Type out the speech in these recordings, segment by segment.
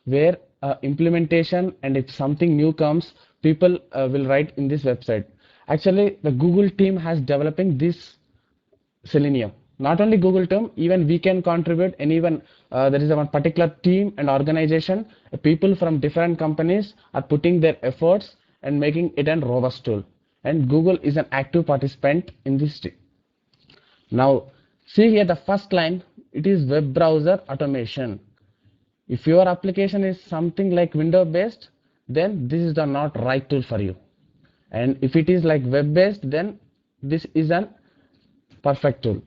where implementation, and if something new comes, people will write in this website. Actually, the Google team has developing this Selenium. Not only Google team, even we can contribute, and even there is a one particular team and organization. People from different companies are putting their efforts and making it a robust tool. And Google is an active participant in this. Now, see here the first line, it is web browser automation. If your application is something like window based, then this is the not right tool for you. And if it is like web based, then this is an perfect tool.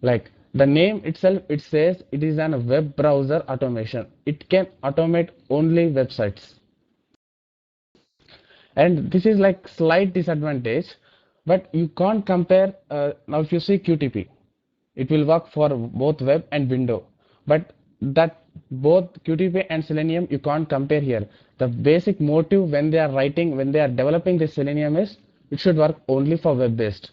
Like the name itself, it says it is an web browser automation. It can automate only websites. And this is like slight disadvantage, but you can't compare. Now if you see QTP, it will work for both web and window, but that both QTP and Selenium you can't compare here. The basic motive when they are writing, when they are developing this Selenium is it should work only for web based.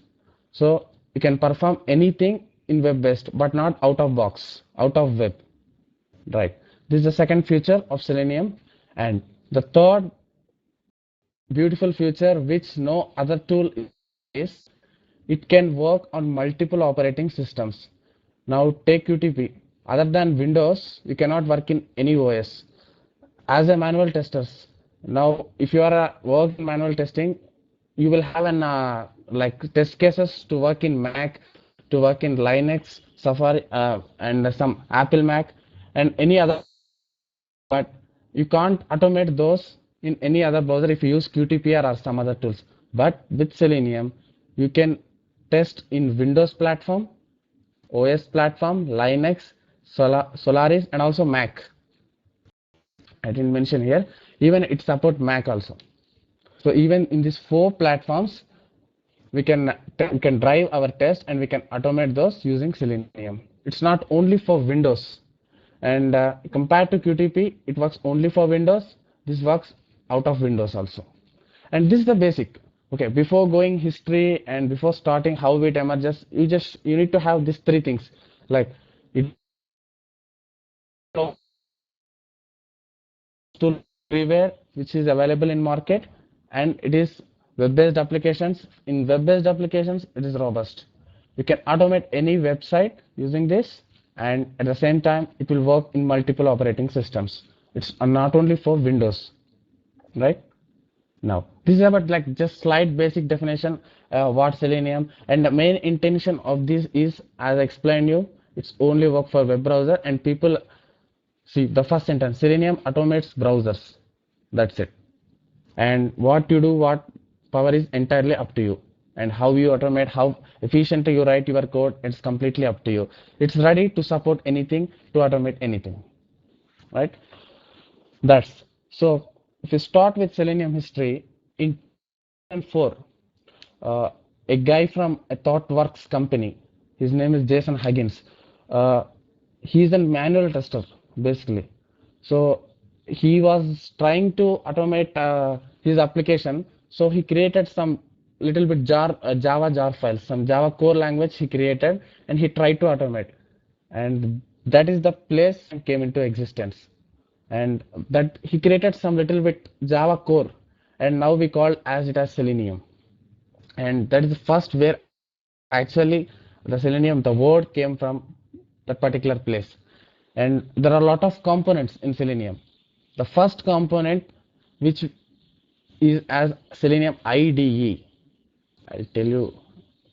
So you can perform anything in web based, but not out of box, out of web, right? This is the second feature of Selenium. And the third beautiful feature which no other tool is, it can work on multiple operating systems. Now take QTP. Other than Windows, you cannot work in any OS. As a manual testers, now if you are work in manual testing, you will have an like test cases to work in Mac, to work in Linux, Safari, and some Apple Mac, and any other, but you can't automate those in any other browser if you use QTPR or some other tools. But with Selenium, you can test in Windows platform, OS platform, Linux, Solaris, and also Mac. I didn't mention here, even it support Mac also. So even in these four platforms, we can drive our test and we can automate those using Selenium. It's not only for Windows. And compared to QTP, it works only for Windows. This works out of Windows also. And this is the basic. Okay, before going history and before starting how it emerges, you need to have these three things. Like it tool everywhere which is available in market, and it is web-based applications. In web-based applications, it is robust. You can automate any website using this, and at the same time it will work in multiple operating systems. It's not only for Windows, right? Now this is about like just slight basic definition what Selenium, and the main intention of this is, as I explained you, it's only work for web browser. And people see the first sentence, Selenium automates browsers. That's it. And what you do, what power is entirely up to you. And how you automate, how efficiently you write your code, it's completely up to you. It's ready to support anything, to automate anything, right? That's so. If you start with Selenium history, in 2004, uh, a guy from a ThoughtWorks company, his name is Jason Huggins. Uh, he's a manual tester basically. So he was trying to automate his application. So he created some little bit Java jar files, some Java core language he created, and he tried to automate. And that is the place came into existence. And that he created some little bit Java core, and now we call as it as Selenium. And that is the first where actually the Selenium, the word came from that particular place. And there are a lot of components in Selenium. The first component, which is as Selenium IDE, I'll tell you.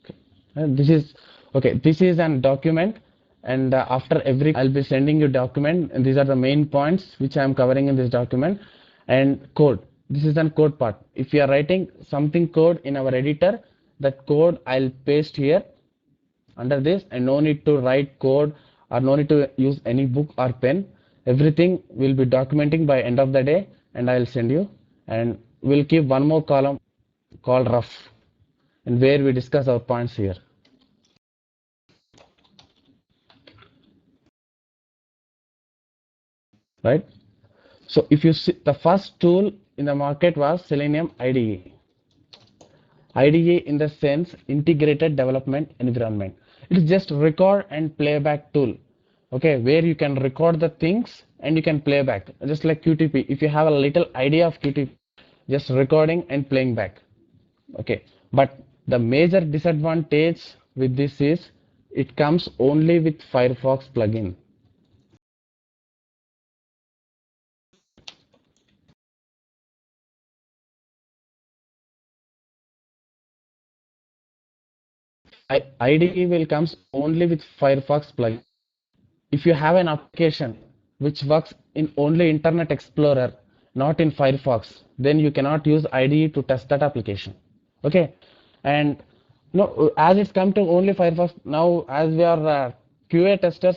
Okay. This is okay. This is an document, and after every, I'll be sending you document, and these are the main points which I am covering in this document. And code. This is an code part. If you are writing something code in our editor, that code I'll paste here under this, and no need to write code or no need to use any book or pen. Everything will be documenting by end of the day, and I'll send you. And we'll keep one more column called rough, and where we discuss our points here, right? So if you see, the first tool in the market was Selenium IDE. IDE in the sense integrated development environment. It is just record and playback tool. Okay, where you can record the things and you can play back, just like QTP. If you have a little idea of QTP, just recording and playing back. Okay, but the major disadvantage with this is it comes only with Firefox plugin. IDE will comes only with Firefox plugin. If you have an application which works in only Internet Explorer, not in Firefox, then you cannot use IDE to test that application. Okay, and no, as it's come to only Firefox now, as we are QA testers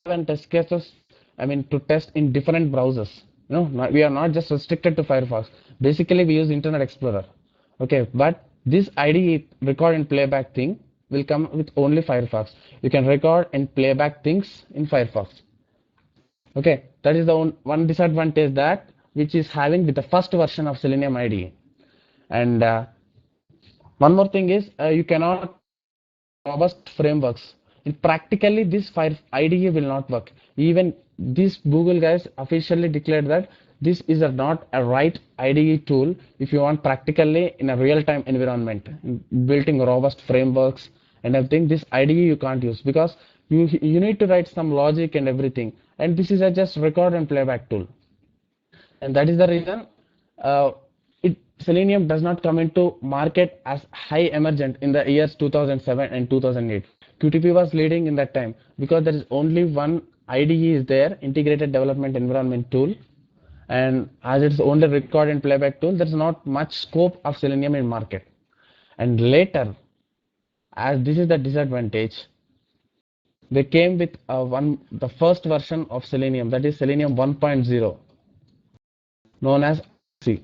and test cases, I mean to test in different browsers. We are not just restricted to Firefox. Basically, we use Internet Explorer. Okay, but this IDE record and playback thing will come with only Firefox. You can record and playback things in Firefox. Okay, that is the one disadvantage that which is having with the first version of Selenium IDE. And one more thing is you cannot robust frameworks. In practically, this Fire IDE will not work. Even these Google guys officially declared that this is not a right IDE tool if you want practically in a real-time environment, building robust frameworks and everything. This IDE you can't use because you need to write some logic and everything. And this is a just record and playback tool. And that is the reason uh, Selenium does not come into market as high emergent in the years 2007 and 2008. QTP was leading in that time because there is only one IDE is there, integrated development environment tool, and as it's only record and playback tool, there's not much scope of Selenium in market. And later, as this is the disadvantage, they came with the first version of Selenium, that is Selenium 1.0, known as RC.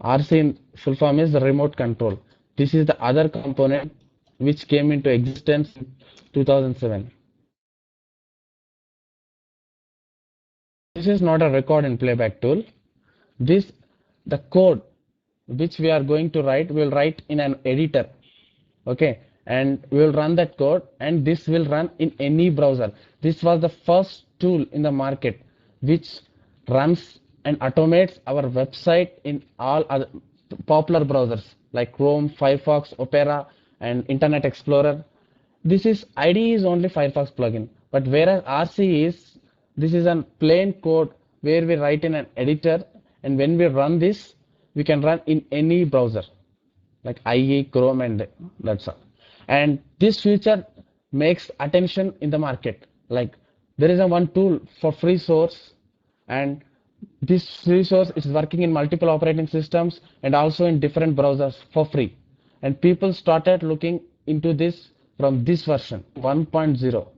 RC in full form is the remote control. This is the other component which came into existence in 2007. This is not a record and playback tool. The code which we are going to write, we'll write in an editor. Okay, and we will run that code, and this will run in any browser. This was the first tool in the market which runs and automates our website in all other popular browsers like Chrome, Firefox, Opera, and Internet Explorer. This is IDE is only Firefox plugin, but whereas RC is this is a plain code where we write in an editor, and when we run this, we can run in any browser like IE, Chrome, and that's all. And this feature makes attention in the market. Like there is a one tool for free source, and this free source is working in multiple operating systems and also in different browsers for free. And people started looking into this from this version 1.0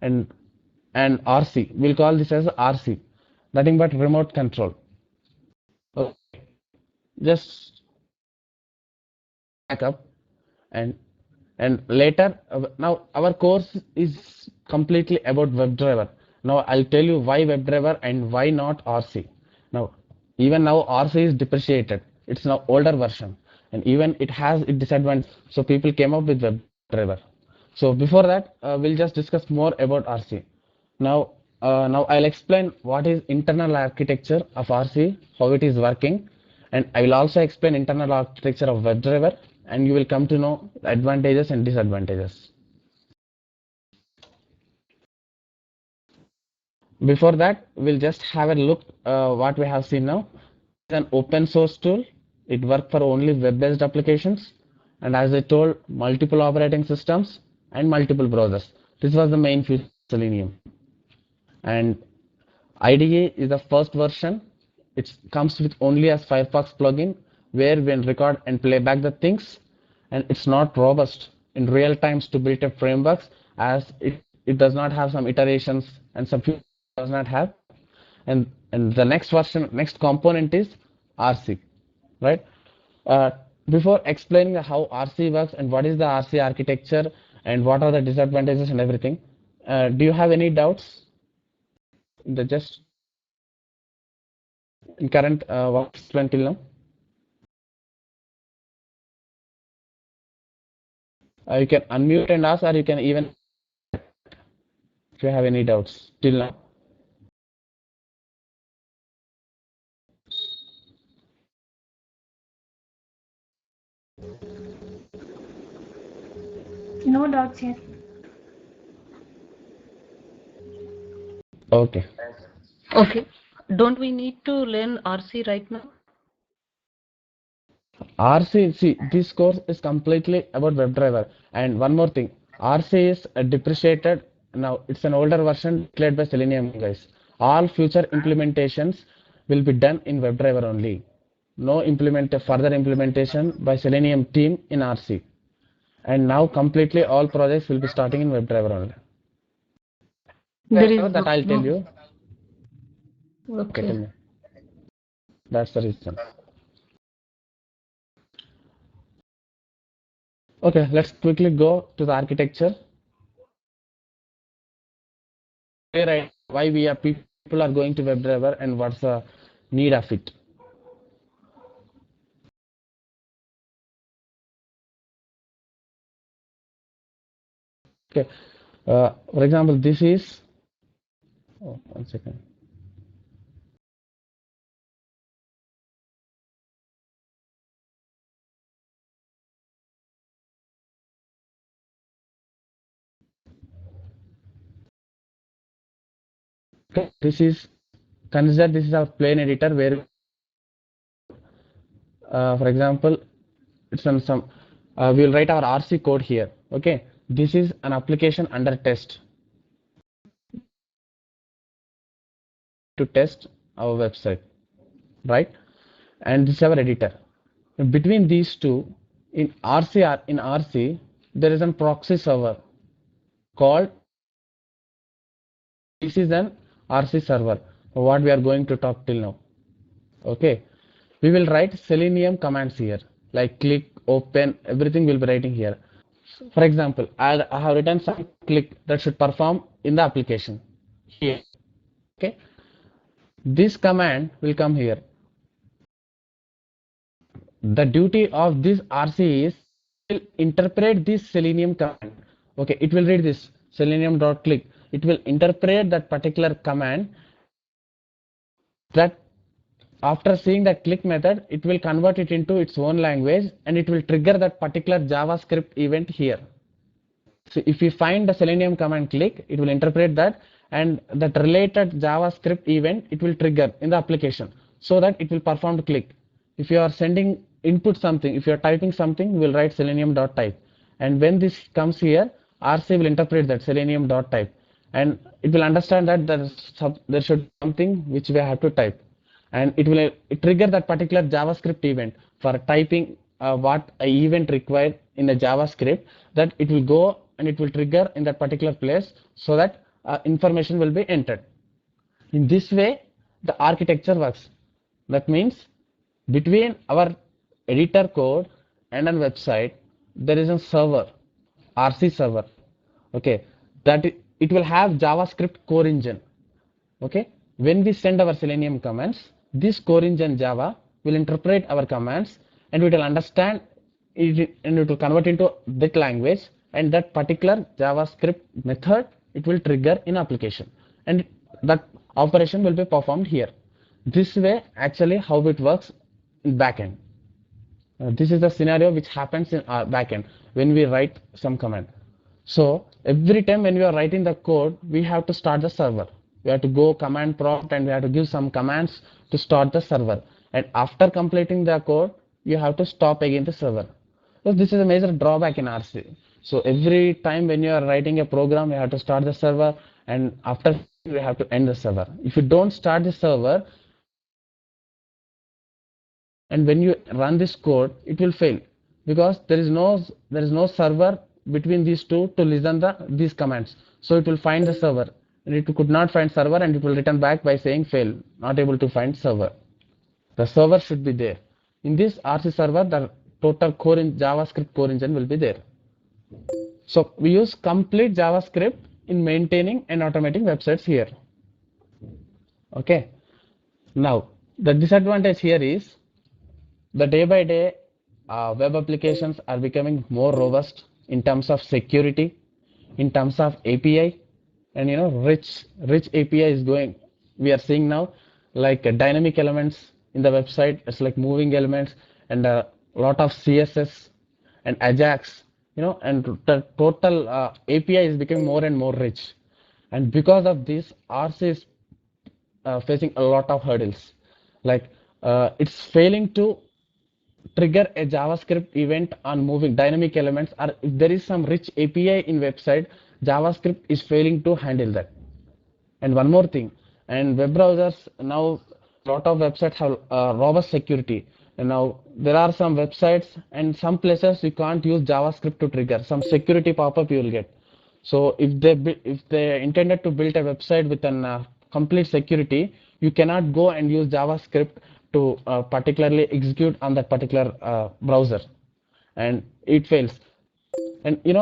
and RC. We'll call this as RC, nothing but remote control. Okay. Just back up and later now our course is completely about WebDriver. Now I'll tell you why WebDriver and why not RC. Now even now RC is depreciated, it's now older version, and even it has its disadvantage, so people came up with WebDriver. So before that we'll just discuss more about RC. Now I'll explain what is internal architecture of RC, how it is working, and I will also explain internal architecture of WebDriver, and you will come to know the advantages and disadvantages. Before that, we'll just have a look what we have seen now. It's an open source tool. It works for only web-based applications, and as I told, multiple operating systems and multiple browsers. This was the main feature of Selenium. And IDE is the first version. It comes with only as Firefox plugin, where we can record and play back the things, and it's not robust in real times to build up frameworks, as it does not have some iterations and some features does not have. And the next version, next component is RC, right? Before explaining how RC works and what is the RC architecture and what are the disadvantages and everything, do you have any doubts? Just in current what explained till now? You can unmute and ask, or you can even if you have any doubts till now. No doubts yet. Okay. Okay. Don't we need to learn RC right now? RC, see, this course is completely about WebDriver. And one more thing, RC is depreciated now. It's an older version declared by Selenium, guys. All future implementations will be done in WebDriver only. No further implementation by Selenium team in RC. And now completely all projects will be starting in WebDriver only. There is That I'll tell you. Okay, tell okay. me. That's the reason. Okay, let's quickly go to the architecture. Right, why we are people are going to WebDriver and what's the need of it. Okay, for example, this is, oh, 1 second. Okay, this is, consider this is our plain editor where, for example, it's on some, we'll write our RC code here. Okay, this is an application under test to test our website, right? And this is our editor. Between these two, in RC, there is a proxy server called, this is an RC server, what we are going to talk till now. Okay, we will write Selenium commands here, like click, open, everything will be writing here. For example, I have written some click that should perform in the application here. Okay, this command will come here. The duty of this RC is will interpret this Selenium command. Okay, it will read this selenium.click. It will interpret that particular command, that after seeing that click method, it will convert it into its own language and it will trigger that particular JavaScript event here. So if we find the Selenium command click, it will interpret that, and that related JavaScript event it will trigger in the application so that it will perform the click. If you are sending input something, if you are typing something, we will write selenium.type, and when this comes here, RC will interpret that selenium.type, and it will understand that there should be something which we have to type, and it will trigger that particular JavaScript event for typing what a event required in the JavaScript, that it will go and it will trigger in that particular place so that information will be entered. In this way, the architecture works. That means between our editor code and a website, there is a server, RC server. Okay, that it will have JavaScript core engine. Okay, when we send our Selenium commands, this core engine Java will interpret our commands and it will understand it, and it will convert into that language, and that particular JavaScript method it will trigger in application, and that operation will be performed here. This way actually how it works in backend. This is the scenario which happens in our backend when we write some command. So every time when we are writing the code, we have to start the server. We have to go command prompt and we have to give some commands to start the server. And after completing the code, you have to stop again the server. So this is a major drawback in RC. So every time when you are writing a program, you have to start the server, and after you have to end the server. If you don't start the server, and when you run this code, it will fail because there is no server between these two to listen these commands. So it will find the server, and it could not find server, and it will return back by saying fail, not able to find server. The server should be there. In this RC server, the total core in JavaScript core engine will be there. So we use complete JavaScript in maintaining and automating websites here. Okay. Now the disadvantage here is the day by day web applications are becoming more robust in terms of security, in terms of API, and rich API is going. We are seeing now like dynamic elements in the website. It's like moving elements and a lot of CSS and Ajax, and the total API is becoming more and more rich. And because of this, RC is facing a lot of hurdles. Like it's failing to trigger a JavaScript event on moving dynamic elements, or if there is some rich API in website, JavaScript is failing to handle that. And one more thing, and web browsers now, a lot of websites have robust security. And now there are some websites and some places you can't use JavaScript to trigger some security pop-up you will get. So if they intended to build a website with an complete security, you cannot go and use JavaScript to particularly execute on that particular browser, and it fails. And we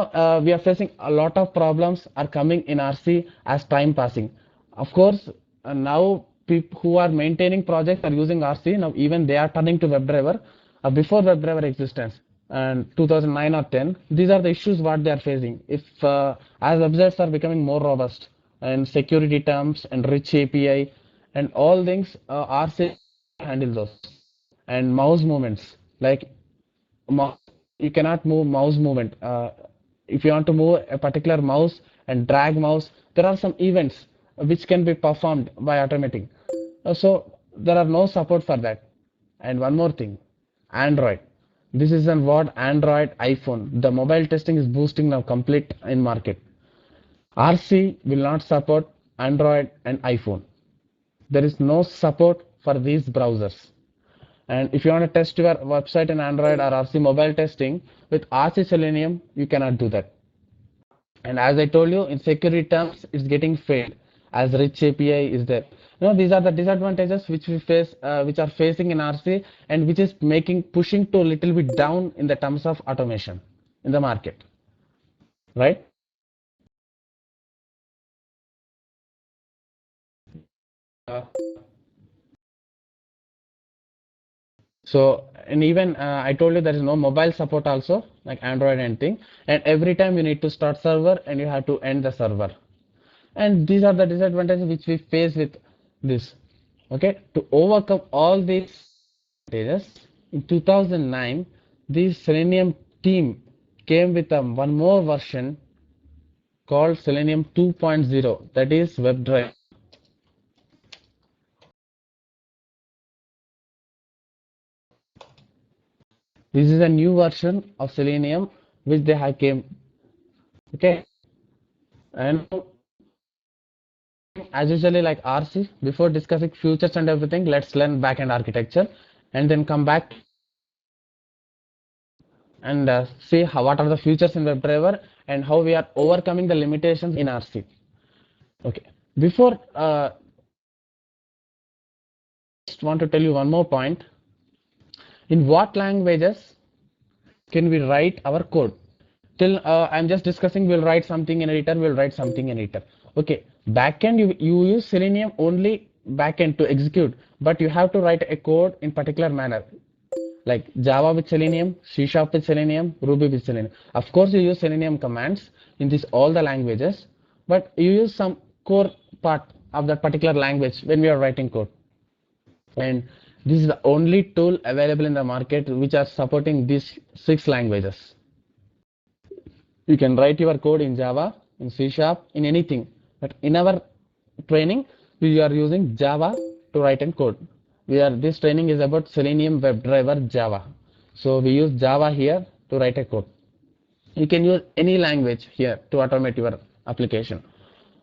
are facing a lot of problems are coming in RC as time passing. Of course, now people who are maintaining projects are using RC. Now even they are turning to WebDriver. Before WebDriver existence and 2009 or 10, these are the issues what they are facing. If as websites are becoming more robust and security terms and rich API and all things, RC handle those. And mouse movements, like you cannot move mouse movement. If you want to move a particular mouse and drag mouse, there are some events which can be performed by automating. So there are no support for that. And one more thing, Android. This is an what Android, iPhone. The mobile testing is boosting now complete in market. RC will not support Android and iPhone. There is no support for these browsers. And if you want to test your website in Android or RC mobile testing with RC Selenium, you cannot do that. And as I told you, in security terms, it's getting failed as rich API is there. These are the disadvantages which we face, which are facing in RC, and which is pushing to a little bit down in the terms of automation in the market, right? Uh, So, and even I told you there is no mobile support also, like Android and thing. And every time you need to start server and you have to end the server. And these are the disadvantages which we face with this. Okay, to overcome all these disadvantages, in 2009, the Selenium team came with one more version called Selenium 2.0, that is WebDriver. This is a new version of Selenium which they have came. Okay, and as usually like RC, before discussing futures and everything, let's learn backend architecture and then come back and see what are the futures in WebDriver and how we are overcoming the limitations in RC. Okay, before just want to tell you one more point. In what languages can we write our code? Till I'm just discussing, we'll write something in editor, we'll write something in editor. Okay, backend, you use Selenium only backend to execute, but you have to write a code in particular manner, like Java with Selenium, C# with Selenium, Ruby with Selenium. Of course, you use Selenium commands in this all the languages, but you use some core part of that particular language when we are writing code. And this is the only tool available in the market which are supporting these 6 languages. You can write your code in Java, in C#, in anything. But in our training, we are using Java to write and code. This training is about Selenium WebDriver Java. So we use Java here to write a code. You can use any language here to automate your application.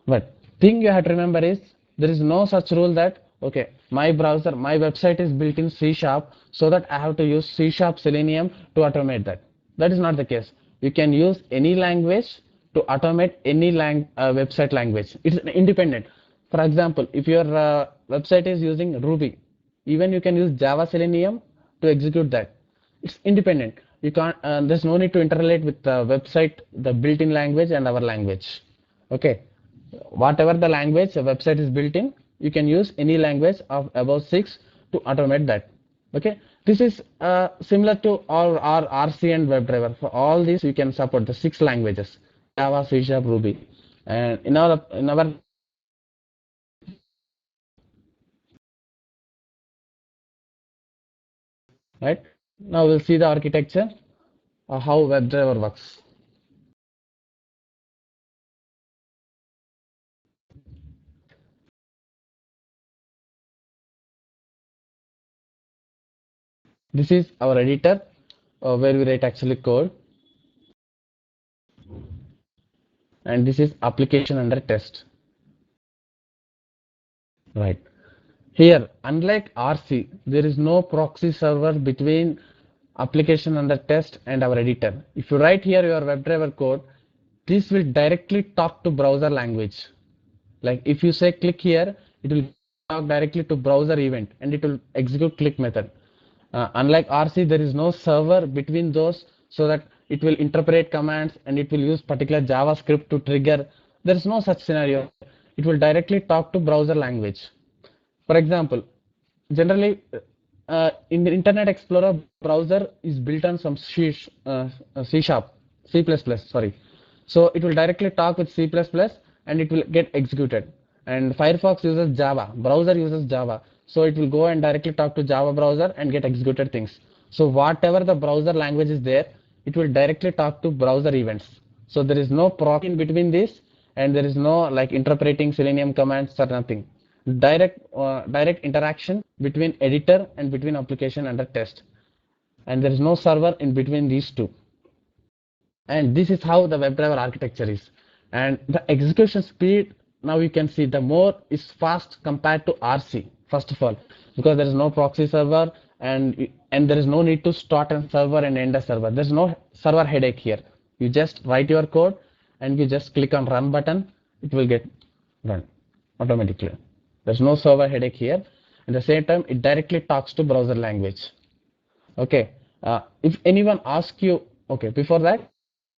But thing you have to remember is there is no such rule that okay, my website is built in C#, so that I have to use C# Selenium to automate that. That is not the case. You can use any language to automate any website language. It's independent. For example, if your website is using Ruby, even you can use Java Selenium to execute that. It's independent. You can't. There's no need to interrelate with the website, the built-in language, and our language. Okay, whatever the language a website is built in, you can use any language of above 6 to automate that. Okay, this is similar to all our RC and WebDriver. For all these, you can support the 6 languages: Java, C#, Ruby. And in our right now, we'll see the architecture. how WebDriver works. This is our editor where we write actually code, and this is application under test. Right. Here, unlike RC, there is no proxy server between application under test and our editor. If you write here your WebDriver code, this will directly talk to browser language. Like if you say click here, it will talk directly to browser event and it will execute click method. Unlike RC, there is no server between those so that it will interpret commands and it will use particular JavaScript to trigger. There is no such scenario. It will directly talk to browser language. For example, generally in the Internet Explorer browser is built on some C sharp, C++, sorry. So it will directly talk with C++ and it will get executed. And Firefox uses Java, browser uses Java. So it will go and directly talk to Java browser and get executed things. So whatever the browser language is there, it will directly talk to browser events. So there is no proc in between this, and there is no like interpreting Selenium commands or nothing. Direct interaction between editor and between application under test, and there is no server in between these two. And this is how the WebDriver architecture is. And the execution speed, now you can see the more is fast compared to RC, first of all, because there is no proxy server and there is no need to start a server and end a server. There's no server headache here. You just write your code and you just click on run button, it will get run automatically. There's no server headache here. At the same time, it directly talks to browser language. Okay. If anyone asks you, okay, before that,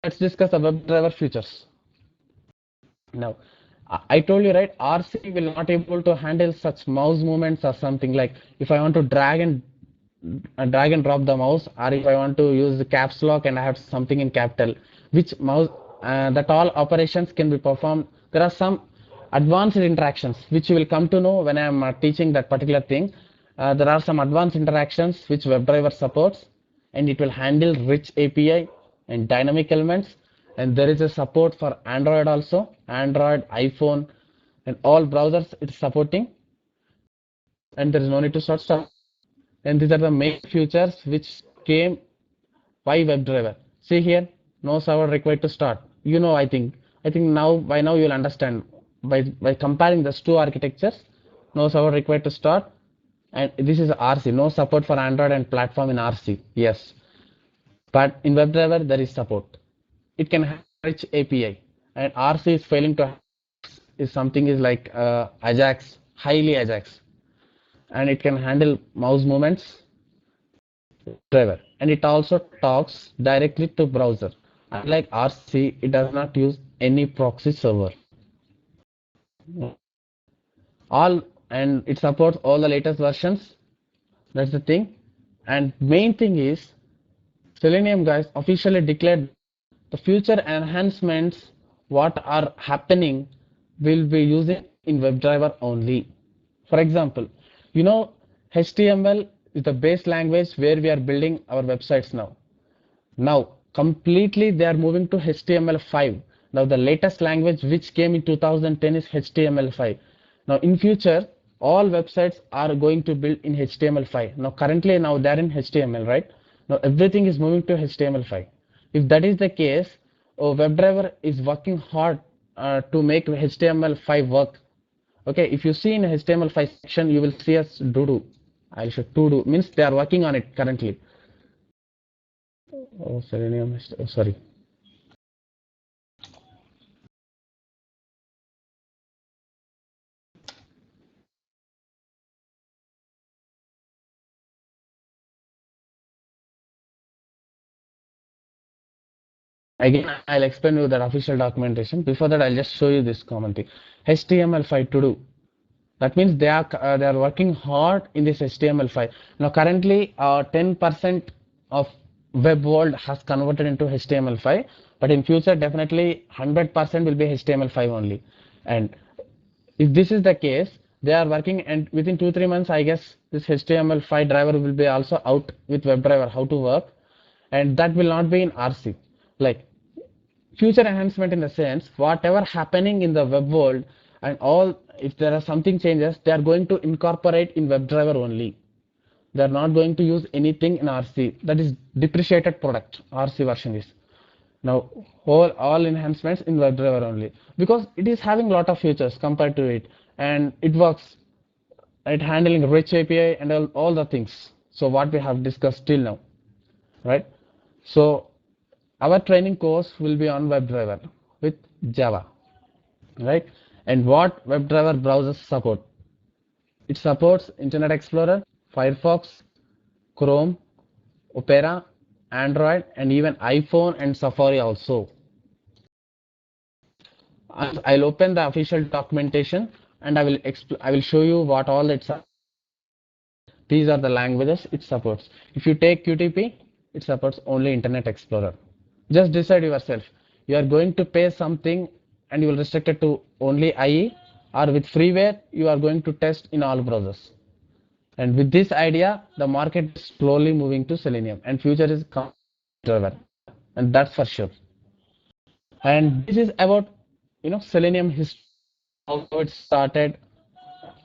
let's discuss the WebDriver features. Now, I told you, right, RC will not able to handle such mouse movements or something like if I want to drag and drop the mouse, or if I want to use the caps lock and I have something in capital, which mouse that all operations can be performed. There are some advanced interactions which you will come to know when I am teaching that particular thing. There are some advanced interactions which WebDriver supports, and it will handle rich API and dynamic elements. And there is a support for Android also, Android, iPhone, and all browsers it's supporting. And there is no need to start stuff. And these are the main features which came by WebDriver. See here, no server required to start. You know, I think now by now you'll understand by comparing these two architectures, no server required to start. And this is RC, no support for Android and platform in RC. Yes, but in WebDriver there is support. It can have rich API, and RC is failing to is something is like Ajax, highly Ajax, and it can handle mouse movements driver, and it also talks directly to browser. Unlike RC, it does not use any proxy server. All and it supports all the latest versions. That's the thing. And main thing is Selenium guys officially declared the future enhancements what are happening will be using in WebDriver only. For example, you know HTML is the base language where we are building our websites now. Now completely they are moving to HTML5. Now the latest language which came in 2010 is HTML5. Now in future all websites are going to build in HTML5. Now currently now they are in HTML, right? Now everything is moving to HTML5. If that is the case, WebDriver is working hard to make HTML5 work. Okay, if you see in HTML5 section, you will see us do. I'll show to do means they are working on it currently. Oh, Selenium, oh, sorry. Again, I'll explain you that official documentation. Before that, I'll just show you this common thing. HTML5 to do. That means they are working hard in this HTML5. Now currently 10% of web world has converted into HTML5, but in future definitely 100% will be HTML5 only. And if this is the case, they are working, and within 2-3 months I guess this HTML5 driver will be also out with WebDriver how to work. and that will not be in RC. Like future enhancement in the sense, whatever happening in the web world and all, if there are something changes, they are going to incorporate in WebDriver only. They are not going to use anything in RC. That is depreciated product. RC version is now all enhancements in WebDriver only, because it is having a lot of features compared to it, and it works at handling rich API and all the things. So what we have discussed till now, right? So our training course will be on WebDriver with Java, right? And what WebDriver browsers support? It supports Internet Explorer, Firefox, Chrome, Opera, Android, and even iPhone and Safari also. I'll open the official documentation and I will show you what all it's. These are the languages it supports. If you take QTP, it supports only Internet Explorer. Just decide yourself. You are going to pay something and you will restrict it to only IE, or with freeware, you are going to test in all browsers. And with this idea, the market is slowly moving to Selenium, and future is driver, and that's for sure. And this is about Selenium history, how it started,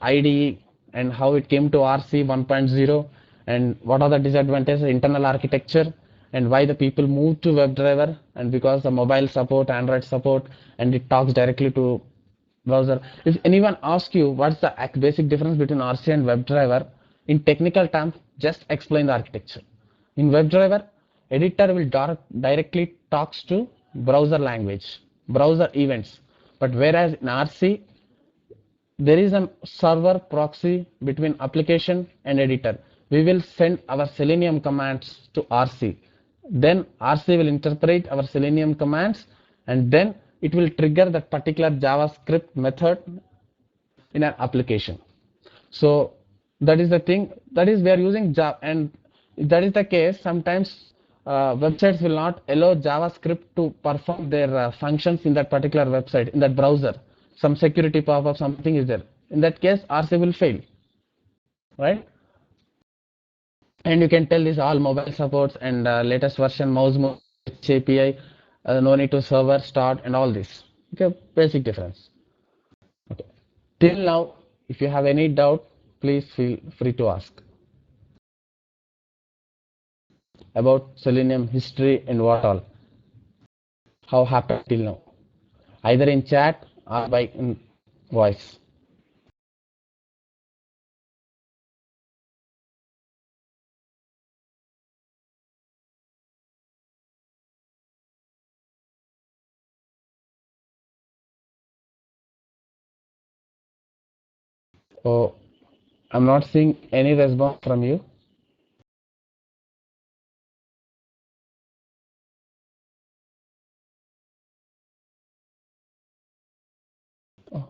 IDE, and how it came to RC 1.0, and what are the disadvantages, internal architecture, and why the people moved to WebDriver, and because the mobile support, Android support, and it talks directly to browser. If anyone asks you what's the basic difference between RC and WebDriver, in technical terms, just explain the architecture. In WebDriver, editor will directly talks to browser language, browser events. But whereas in RC, there is a server proxy between application and editor. We will send our Selenium commands to RC. Then RC will interpret our Selenium commands, and then it will trigger that particular JavaScript method in an application. So that is the thing. That is we are using Java, and if that is the case, sometimes websites will not allow JavaScript to perform their functions in that particular website, in that browser. Some security pop-up, something is there. In that case, RC will fail, right? And you can tell this all mobile supports and latest version mouse mode API, no need to server start and all this. Okay, basic difference. Okay, till now, if you have any doubt, please feel free to ask about Selenium history and what all, how happened till now, either in chat or by in voice. So I'm not seeing any response from you. Oh,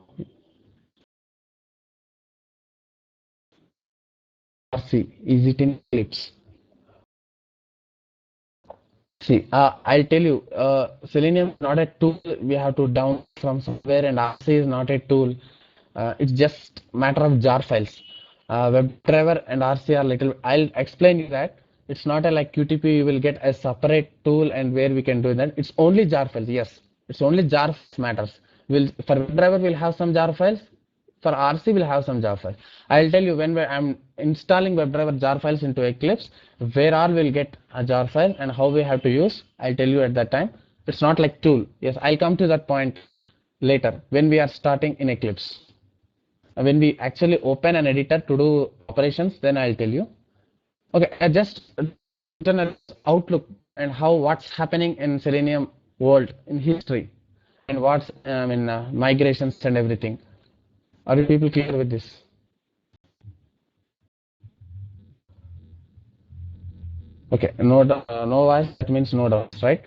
RC, is it in Eclipse? See, I'll tell you, Selenium is not a tool we have to down from somewhere, and RC is not a tool. It's just matter of jar files. WebDriver and RC are little. I'll explain you that. It's not a like QTP. You will get a separate tool and where we can do that. It's only jar files. Yes, it's only jar files matters. Will for WebDriver we'll have some jar files. For RC we'll have some jar files. I'll tell you when I'm installing WebDriver jar files into Eclipse, where all will get a jar file and how we have to use. I'll tell you at that time. It's not like tool. Yes, I'll come to that point later when we are starting in Eclipse. When we actually open an editor to do operations, then I'll tell you. Okay, just internal outlook and what's happening in Selenium world in history and what's migrations and everything. Are you people clear with this? Okay, no voice, that means no doubts, right?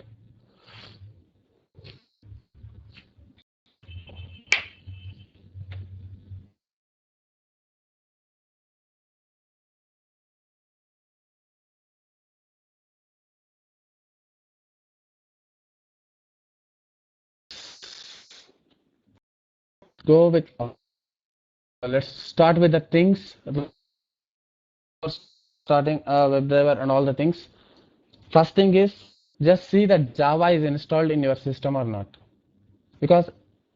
Go with let's start with the things, starting WebDriver and all the things. First thing is just see that Java is installed in your system or not, because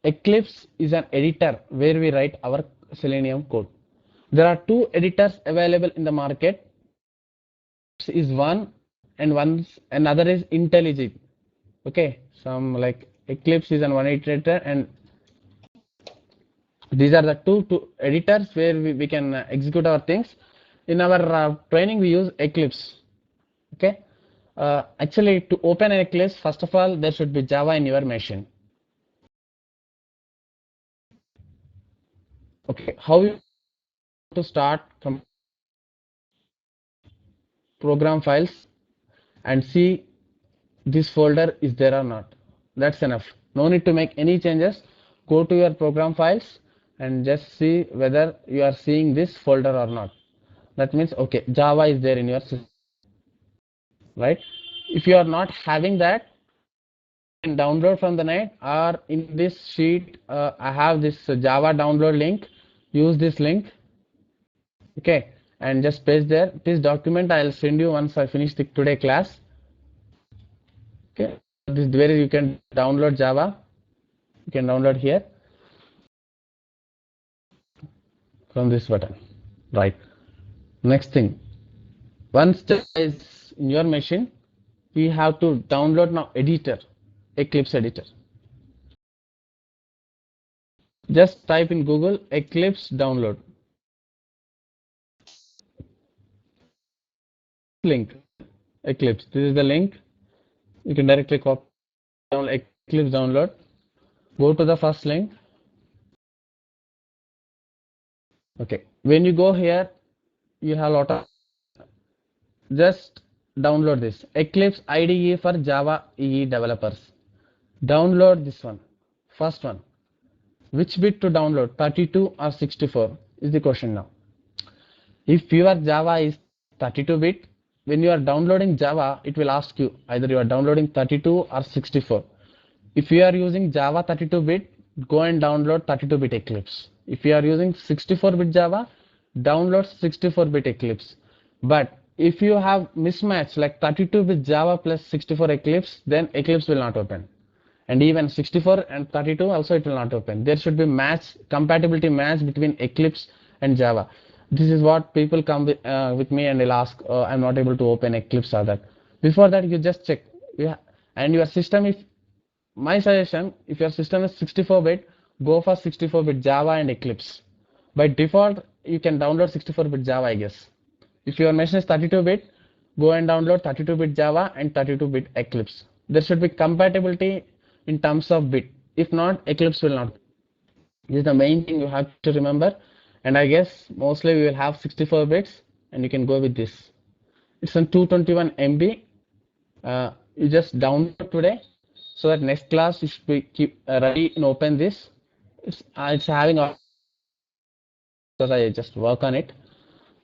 Eclipse is an editor where we write our Selenium code. There are two editors available in the market. Is one, and another is IntelliJ. Okay, some like Eclipse is an one editor, and these are the two editors where we can execute our things. In our training we use Eclipse. Okay, actually to open an Eclipse, first of all there should be Java in your machine. Okay, how you to start from program files and see this folder is there or not. That's enough. No need to make any changes. Go to your program files and just see whether you are seeing this folder or not. That means okay, Java is there in your system, right? If you are not having that, you can download from the net, or in this sheet I have this Java download link. Use this link, okay, and just paste there. This document I'll send you once I finish the today class. Okay, this is where you can download Java. You can download here from this button, right? Next thing, once Java is in your machine, we have to download now editor, Eclipse editor. Just type in Google Eclipse download. Link Eclipse. This is the link. You can directly copy down Eclipse download. Go to the first link. Okay. When you go here, you have a lot of. Just download this Eclipse IDE for Java EE developers. Download this one. First one. Which bit to download? 32 or 64 is the question now. If your Java is 32-bit, when you are downloading Java, it will ask you either you are downloading 32 or 64. If you are using Java 32-bit, go and download 32-bit Eclipse. If you are using 64-bit Java, download 64-bit Eclipse. But if you have mismatch like 32-bit Java plus 64 Eclipse, then Eclipse will not open. And even 64 and 32 also it will not open. There should be compatibility match between Eclipse and Java. This is what people come with me and they'll ask, I'm not able to open Eclipse or that. Before that, you just check. Yeah. And your system, if my suggestion, if your system is 64-bit, go for 64-bit Java and Eclipse. By default, you can download 64-bit Java, I guess. If your machine is 32-bit, go and download 32-bit Java and 32-bit Eclipse. There should be compatibility in terms of bit. If not, Eclipse will not. This is the main thing you have to remember. And I guess mostly we will have 64 bits and you can go with this. It's on 221 MB. You just download today so that next class you should be keep ready and open this. It's having a, because I just work on it.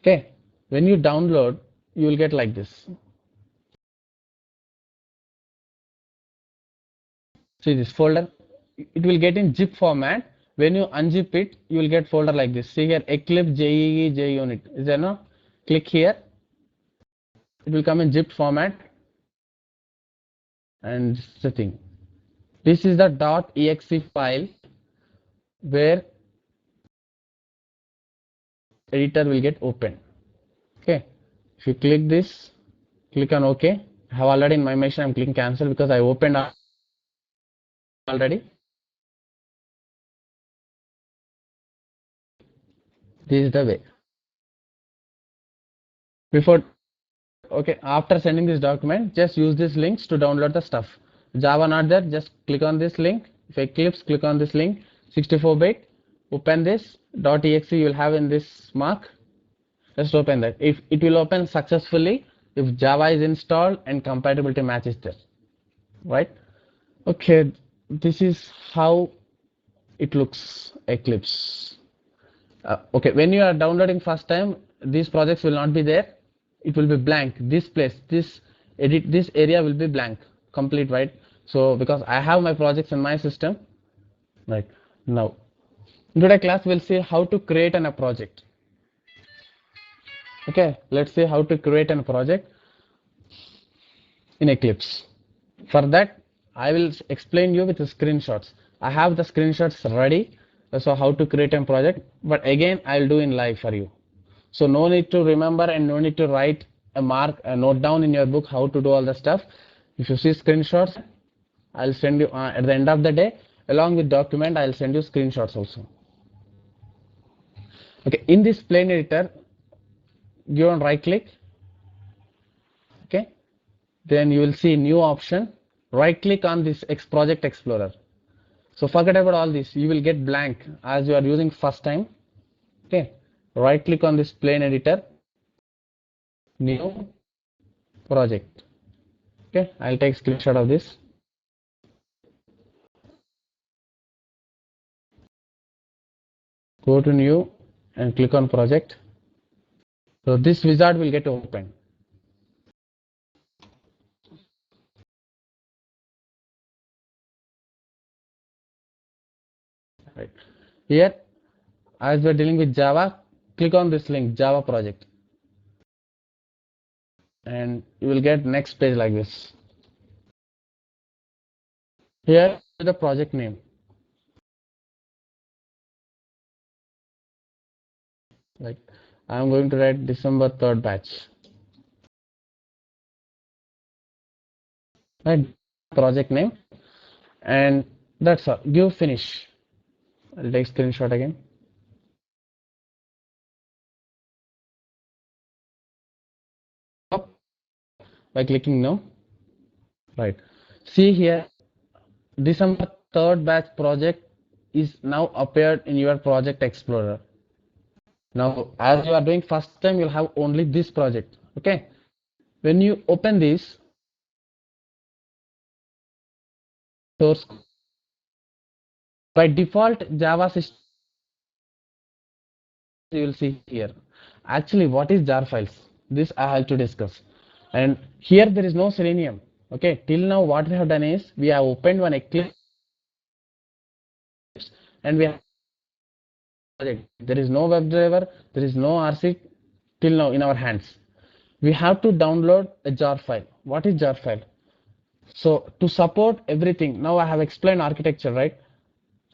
Okay. When you download, you will get like this. See this folder, it will get in zip format. When you unzip it, you will get folder like this. See here, Eclipse JEE JUnit. Is there no? Click here. It will come in zip format. And this is the thing. This is the .exe file where editor will get open. Okay. If you click this, click on OK. I have already in my machine. I'm clicking cancel because I opened already. This is the way. Before, okay, after sending this document, just use these links to download the stuff. Java not there, just click on this link. If Eclipse, click on this link. 64-bit. Open this .exe you will have in this mark. Just open that. If it will open successfully, if Java is installed and compatibility match is there, right? Okay, this is how it looks, Eclipse. Okay, when you are downloading first time, these projects will not be there. It will be blank. This place, this area will be blank, complete, right? So because I have my projects in my system, right? Now, in today's class, we'll see how to create a project. Okay, let's see how to create a project. in Eclipse. For that, I will explain you with the screenshots. I have the screenshots ready, so how to create a project, but again, I'll do in live for you. So no need to remember and no need to write a note down in your book how to do all the stuff. If you see screenshots, I'll send you at the end of the day, along with document, I'll send you screenshots also. Okay, in this plain editor, give on right click. Okay, then you will see new option. Right click on this project explorer. So forget about all this. You will get blank as you are using first time. Okay, right click on this plain editor, new project. Okay, I'll take screenshot of this. Go to new and click on project. So this wizard will get open. Right here, as we're dealing with Java, click on this link, Java project, and you will get next page like this. Here the project name. Like I'm going to write December 3rd batch. Right, project name, and that's all. Give finish. I'll take screenshot again. Up by clicking no. Right. See here, December 3rd batch project is now appeared in your project explorer. Now, as you are doing first time, you'll have only this project. Okay. When you open this source, by default Java system, you will see here. Actually, what is jar files? This I have to discuss. And here there is no Selenium. Okay. Till now, what we have done is we have opened one Eclipse and we have project. There is no WebDriver, there is no RC till now in our hands. We have to download a jar file. What is jar file? So to support everything, now I have explained architecture, right?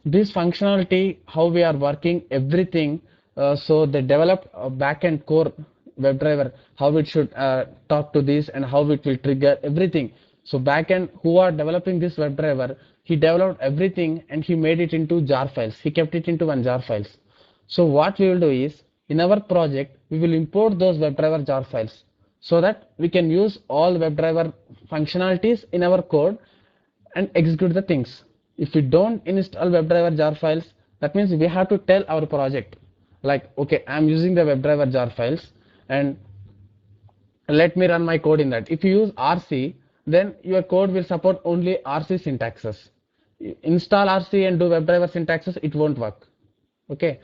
This functionality, how we are working, everything. So they developed a backend core WebDriver, how it should talk to this and how it will trigger everything. So backend who are developing this WebDriver, he developed everything and he made it into jar files. He kept it into one jar files. So what we will do is in our project, we will import those WebDriver jar files so that we can use all WebDriver functionalities in our code and execute the things. If we don't install WebDriver jar files, that means we have to tell our project like, okay, I'm using the WebDriver jar files and let me run my code in that. If you use RC, then your code will support only RC syntaxes. Install RC and do WebDriver syntaxes, it won't work. Okay.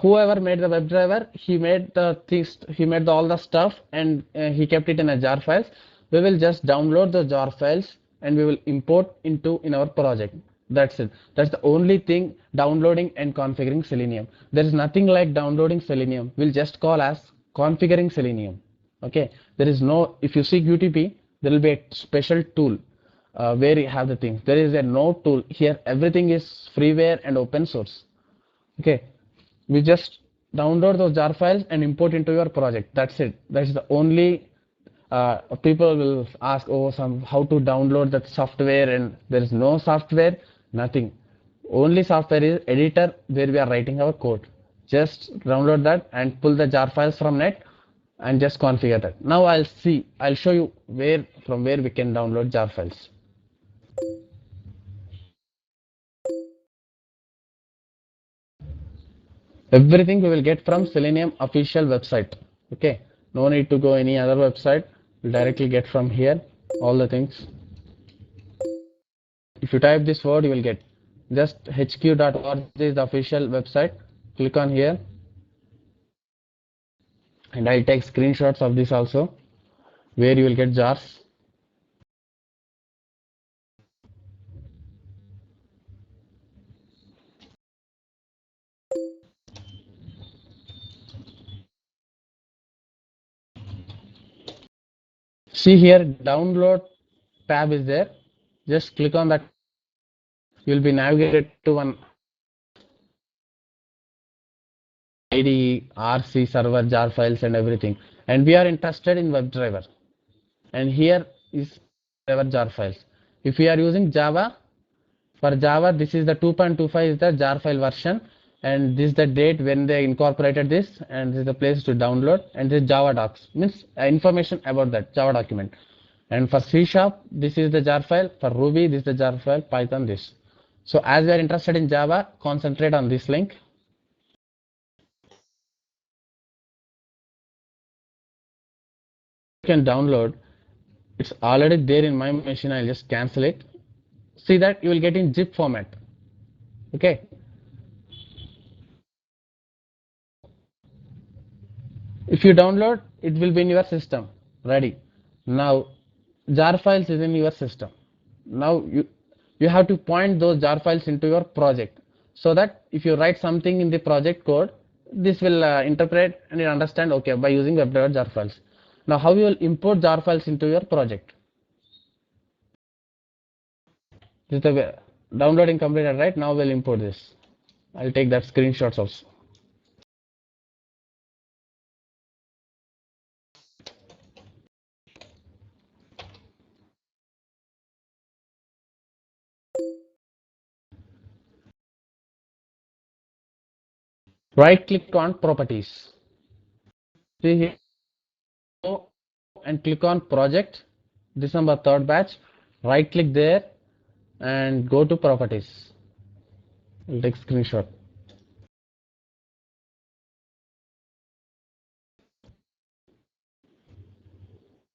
Whoever made the WebDriver, he made the things, he made all the stuff and he kept it in a jar files. We will just download the jar files and we will import into in our project. That's it. That's the only thing, downloading and configuring Selenium. There is nothing like downloading Selenium. We'll just call as configuring Selenium. Okay. There is no, if you see Qtp, there will be a special tool where you have the things. There is a no tool here. Everything is freeware and open source. Okay. We just download those jar files and import into your project. That's it. That's the only people will ask, oh, how to download that software, and there is no software, nothing. Only software is editor where we are writing our code. Just download that and pull the jar files from net and just configure that. Now I'll show you from where we can download jar files. Everything we will get from Selenium official website. Okay, no need to go any other website. We'll directly get from here all the things. If you type this word, you will get just hq.org is the official website. Click on here and I'll take screenshots of this also, where you will get jars. See here, download tab is there. Just click on that. You'll be navigated to one IDE, RC server, jar files, and everything. And we are interested in WebDriver. And here is our jar files. If we are using Java, for Java, this is the 2.25 is the jar file version, and this is the date when they incorporated this, and this is the place to download, and this is Java docs, means information about that Java document. And for C#, this is the jar file. For Ruby, this is the jar file. Python, this. So as we are interested in Java, concentrate on this link. You can download. It's already there in my machine. I'll just cancel it. See that you will get in zip format. Okay. If you download, it will be in your system ready. Now jar files is in your system. Now you have to point those jar files into your project, so that if you write something in the project code, this will interpret and understand, okay, by using WebDriver jar files. Now how you will import jar files into your project? This is the way. Downloading completed, right? Now we'll import this. I'll take that screenshots also. Right click on properties. See here, go and click on project, December 3rd batch. Right click there and go to properties. I'll take screenshot.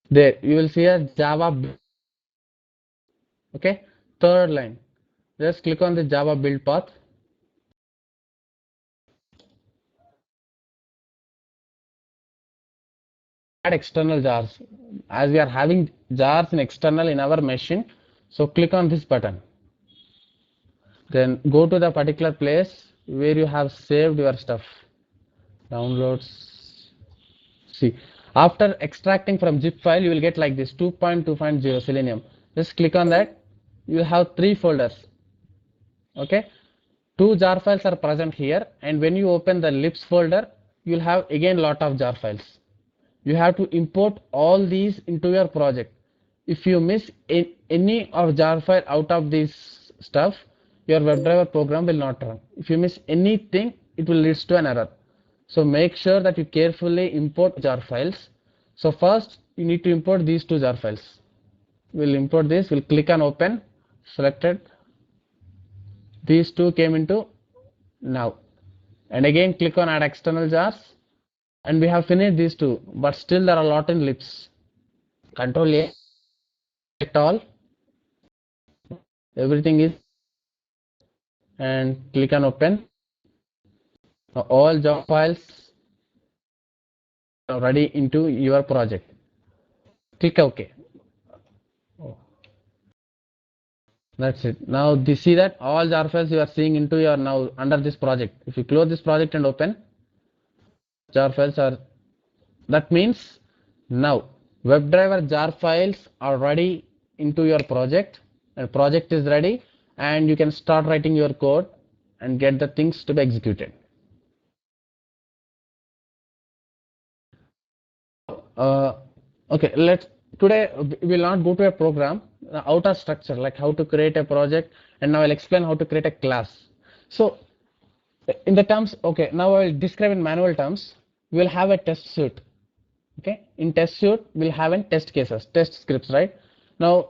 There you will see a Java. Okay, third line. Just click on the Java build path. Add external jars. As we are having jars in external in our machine, so click on this button. Then go to the particular place where you have saved your stuff. Downloads. See, after extracting from zip file, you will get like this 2.2.0 Selenium. Just click on that. You have 3 folders. Okay, 2 jar files are present here, and when you open the libs folder, you will have again lot of jar files. You have to import all these into your project. If you miss any of jar file out of this stuff, your WebDriver program will not run. If you miss anything, it will lead to an error. So make sure that you carefully import jar files. So first you need to import these 2 jar files. We'll import this. We'll click on open. Selected. These 2 came into now. And again click on add external jars. And we have finished these 2, but still there are a lot in libs. Control A, select all, everything is, and click on open. Now all job files are ready into your project. Click OK. Oh. That's it. Now you see that all jar files you are seeing into your now under this project. If you close this project and open, jar files are, that means now WebDriver jar files are ready into your project, and project is ready, and you can start writing your code and get the things to be executed. Okay, today we will not go to a program, outer structure, like how to create a project, and now I'll explain how to create a class. So in the terms, okay, now I'll describe in manual terms. We'll have a test suite. Okay, in test suite we'll have in test cases, test scripts, right? Now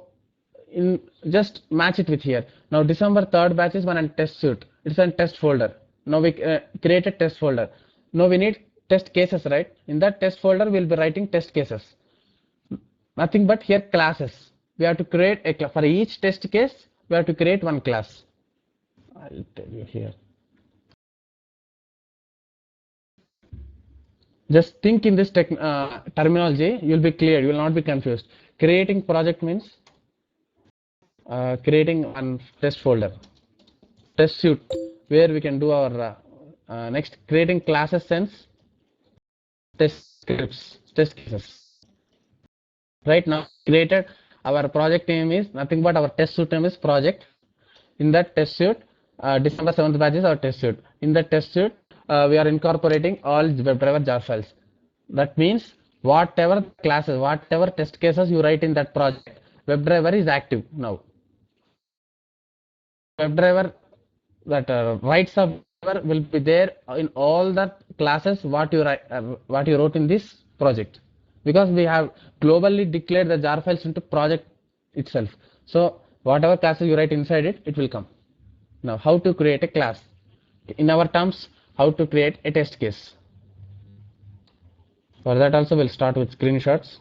in just match it with here. Now December 3rd batch is one and test suite. It's a test folder. Now we create a test folder. Now we need test cases, right? In that test folder we'll be writing test cases. Nothing but here classes. We have to create a class for each test case. We have to create one class. I'll tell you here. Just think in this terminology, you'll be clear, you will not be confused. Creating project means creating one test folder, test suite, where we can do our next creating classes sense test scripts, test cases. Right now created our project name is nothing but our test suite name is project. In that test suite, December 7th batch is our test suite. In that test suite, we are incorporating all WebDriver jar files. That means whatever classes, whatever test cases you write in that project, WebDriver is active now. WebDriver that writes of will be there in all the classes what you write, what you wrote in this project, because we have globally declared the jar files into project itself. So whatever classes you write inside it, it will come. Now how to create a class? In our terms, how to create a test case. For that also we'll start with screenshots.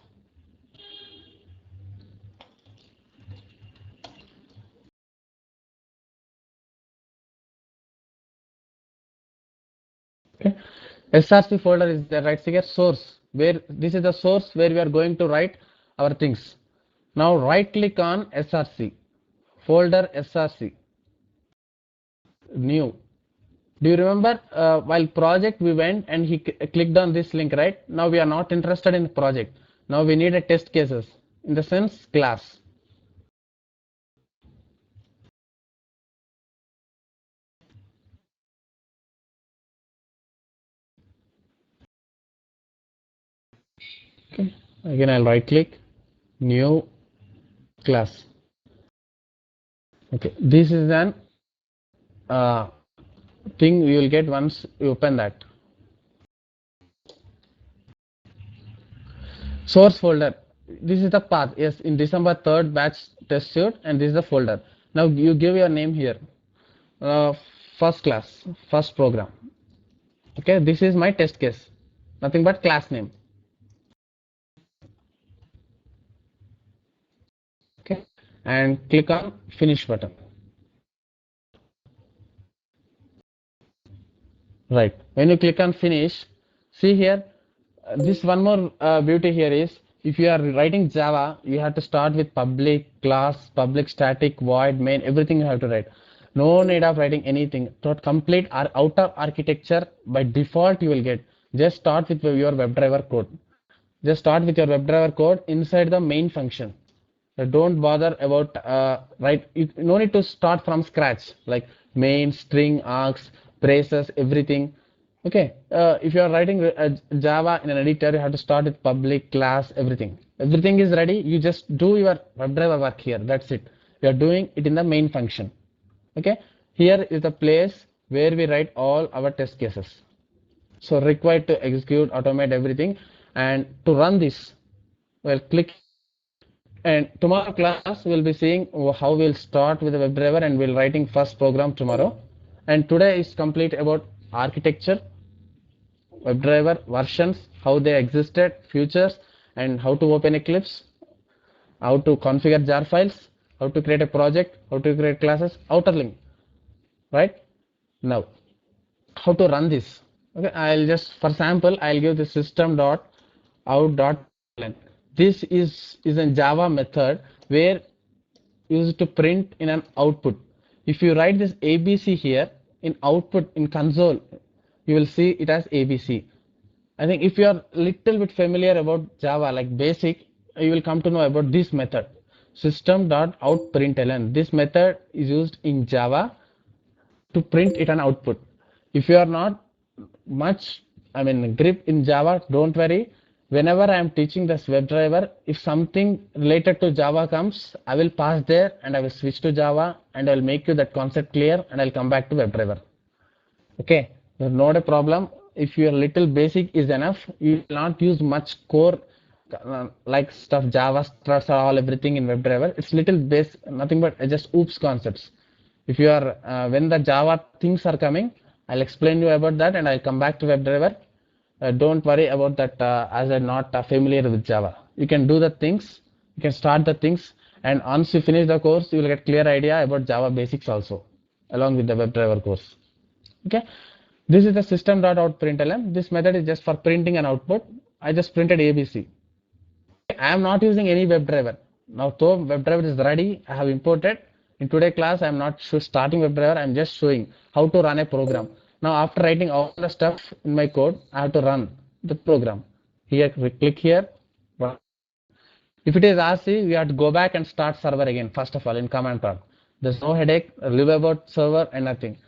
Okay. SRC folder is the right here source, where this is the source where we are going to write our things. Now right click on SRC folder, SRC new. Do you remember while project we went and he clicked on this link, right? Now we are not interested in the project. Now we need a test cases, in the sense class. Okay. Again I'll right click, new class. Okay, this is an thing you will get once you open that. Source folder, this is the path. Yes, in December 3rd batch test suite, and this is the folder. Now you give your name here, first class, first program. Okay, this is my test case, nothing but class name. Okay, and click on finish button. Right, when you click on finish, see here, this one more beauty here is, if you are writing Java, you have to start with public, class, public, static, void, main, everything you have to write. No need of writing anything. To complete our outer architecture by default you will get. Just start with your WebDriver code. Just start with your WebDriver code inside the main function. Don't bother about no need to start from scratch like main, string, args, braces, everything. Okay, if you are writing Java in an editor, you have to start with public, class, everything. Everything is ready. You just do your WebDriver work here. That's it. You are doing it in the main function. Okay, here is the place where we write all our test cases. So required to execute, automate everything, and to run this, well, click. And tomorrow class we'll be seeing how we'll start with the WebDriver, and we'll writing first program tomorrow. And today is complete about architecture, WebDriver versions, how they existed, features, and how to open Eclipse, how to configure jar files, how to create a project, how to create classes, outer link. Right now, how to run this? Okay, I'll just, for sample, I'll give the system.out.println. This is a Java method where used to print in an output. If you write this ABC here in output in console, you will see it as ABC. I think if you are little bit familiar about Java, like basic, you will come to know about this method, system.out.println. This method is used in Java to print it an output. If you are not much, grip in Java, don't worry. Whenever I am teaching this WebDriver, if something related to Java comes, I will pass there and I will switch to Java and I will make you that concept clear and I'll come back to WebDriver. Okay, not a problem. If your little basic is enough, you will not use much core like stuff, Java struts, all everything in WebDriver. It's little base, nothing but just oops concepts. If you are when the Java things are coming, I'll explain you about that and I'll come back to WebDriver. Don't worry about that as I'm not familiar with Java. You can do the things, you can start the things, and once you finish the course, you will get clear idea about Java basics also, along with the WebDriver course. Okay, this is the system.out.println. This method is just for printing an output. I just printed ABC. I am not using any WebDriver. Now, though WebDriver is ready, I have imported. In today's class, I am not starting WebDriver. I am just showing how to run a program. Now, after writing all the stuff in my code, I have to run the program. Here, we click here. If it is RC, we have to go back and start server again, first of all, in command prompt. There's no headache, live about server and nothing.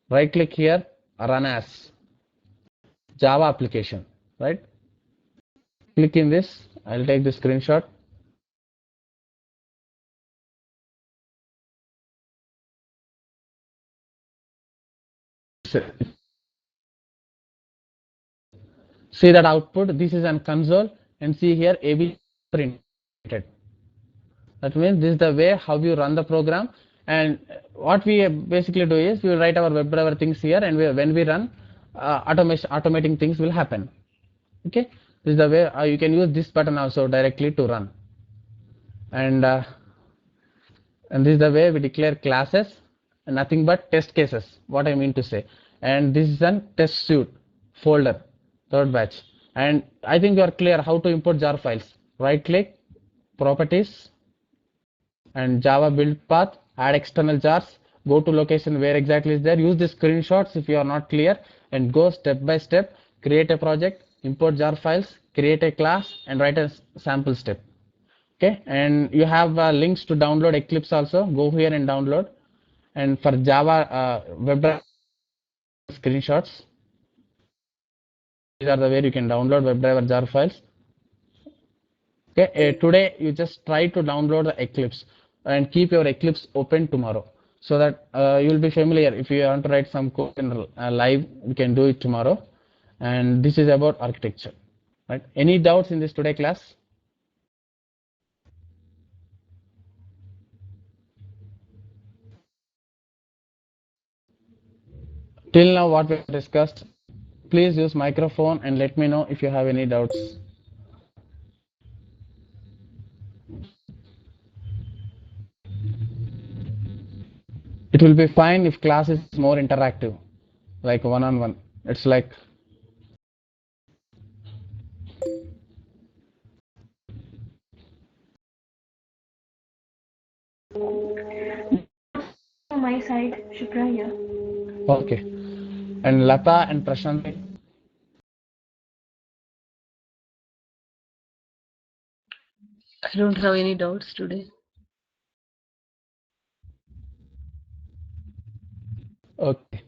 Right click here, run as Java application, right? Click in this, I'll take the screenshot. See that output, this is on console, and see here AB printed. That means this is the way how you run the program. And what we basically do is we will write our WebDriver things here, and when we run, automating things will happen. Okay, this is the way you can use this button also directly to run. And this is the way we declare classes, and nothing but test cases. What I mean to say, and this is an test suite folder, third batch. And I think you are clear how to import jar files. Right click, properties, and Java build path, add external jars, go to location where exactly is there, use the screenshots if you are not clear, and go step by step, create a project, import jar files, create a class, and write a sample step. Okay, and you have links to download Eclipse also. Go here and download. And for Java WebDriver screenshots, these are the way you can download WebDriver jar files. Okay, today you just try to download the Eclipse and keep your Eclipse open tomorrow, so that you will be familiar. If you want to write some code in live, we can do it tomorrow. And this is about architecture, right? Any doubts in this today class? Till now what we discussed, please use microphone and let me know if you have any doubts. It will be fine if class is more interactive, like one-on-one. It's like From my side, Shukra here. okay. And Lata and Prashanti. I don't have any doubts today. Okay.